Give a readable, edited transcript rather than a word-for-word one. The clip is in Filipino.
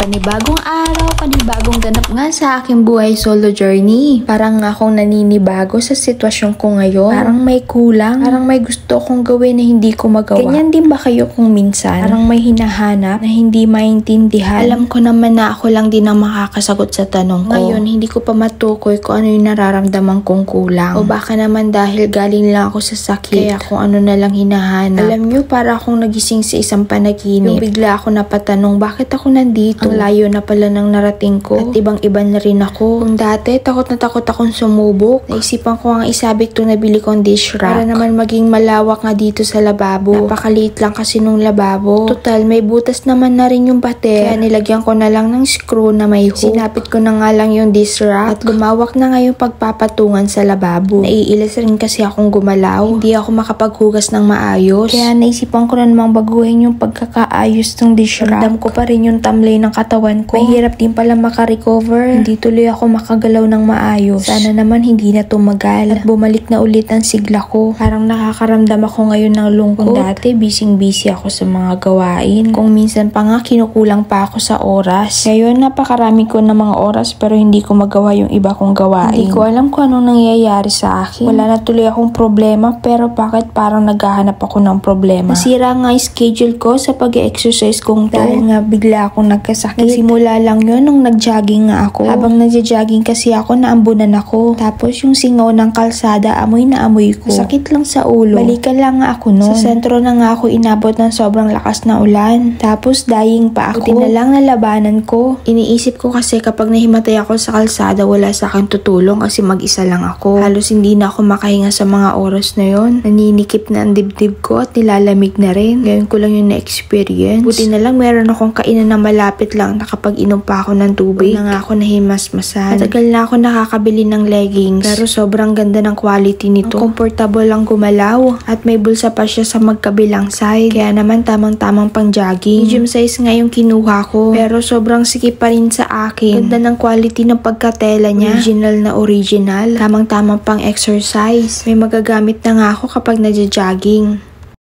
Panibagong araw, panibagong ganap nga sa aking buhay solo journey. Parang akong naninibago sa sitwasyon ko ngayon. Parang may kulang, parang may gusto akong gawin na hindi ko magawa. Ganyan din ba kayo kung minsan? Parang may hinahanap na hindi maintindihan. Alam ko naman na ako lang din ang makakasagot sa tanong ko. Ngayon, hindi ko pa matukoy kung ano yung nararamdaman kong kulang. O baka naman dahil galing lang ako sa sakit, kaya kung ano na lang hinahanap. Alam nyo, para akong nagising sa isang panaginip. Yung bigla ako napatanong, bakit ako nandito? Ang layo na pala ng narating ko. At ibang-iba na rin ako. Kung dati, takot na takot akong sumubok. Naisipan ko ang isabit itong nabili kong dish rack. Para naman maging malawak nga dito sa lababo. Napakaliit lang kasi nung lababo. Total, may butas naman na rin yung pader. Kaya nilagyan ko na lang ng screw na may hook. Sinapit ko na nga lang yung dish rack. At lumawak na nga yung pagpapatungan sa lababo. Naiilas rin kasi akong gumalaw. Hindi ako makapaghugas ng maayos. Kaya naisipan ko na namang baguhin yung pagkakaayos ng dish rack. Ramdam ko pa rin yung tamlay ng katawan ko. Mahirap din pala makarecover. Hindi tuloy ako makagalaw ng maayos. Sana naman hindi na tumagal. At bumalik na ulit ang sigla ko. Parang nakakaramdam ako ngayon ng lungkot. Kung dati, busy ako sa mga gawain. Kung minsan pa nga, kinukulang pa ako sa oras. Ngayon, napakarami ko ng mga oras pero hindi ko magawa yung iba kong gawain. Hindi ko alam kung anong nangyayari sa akin. Wala na tuloy akong problema pero bakit parang naghahanap ako ng problema? Nasira nga yung schedule ko sa pag-exercise kong to. Dahil nga bigla akong nagkasakit. Simula lang yun nung nag-jogging nga ako. Habang nag-jogging kasi ako, naambunan ako. Tapos yung singaw ng kalsada, amoy na amoy ko. Sakit lang sa ulo. Balikan lang nga ako nun. Sa sentro na nga ako inabot ng sobrang lakas na ulan. Tapos dying pa ako. Buti na lang nalabanan ko. Iniisip ko kasi kapag nahimatay ako sa kalsada, wala sa akin tutulong kasi mag-isa lang ako. Halos hindi na ako makahinga sa mga oras na yon. Naninikip na ang dibdib ko at nilalamig na rin. Ngayon ko lang yung na-experience. Buti na lang meron akong kainan na malapit lang na kapag inom pa ako ng tubig, na nga ako nahimasmasan. Matagal na ako nakakabili ng leggings pero sobrang ganda ng quality nito. Ang comfortable lang gumalaw at may bulsa pa siya sa magkabilang side. Kaya naman tamang-tamang pang jogging. Medium size nga yung kinuha ko pero sobrang sikip pa rin sa akin. Ganda ng quality ng pagkatela niya. Original na original. Tamang-tamang pang exercise. May magagamit na nga ako kapag nagja-jogging.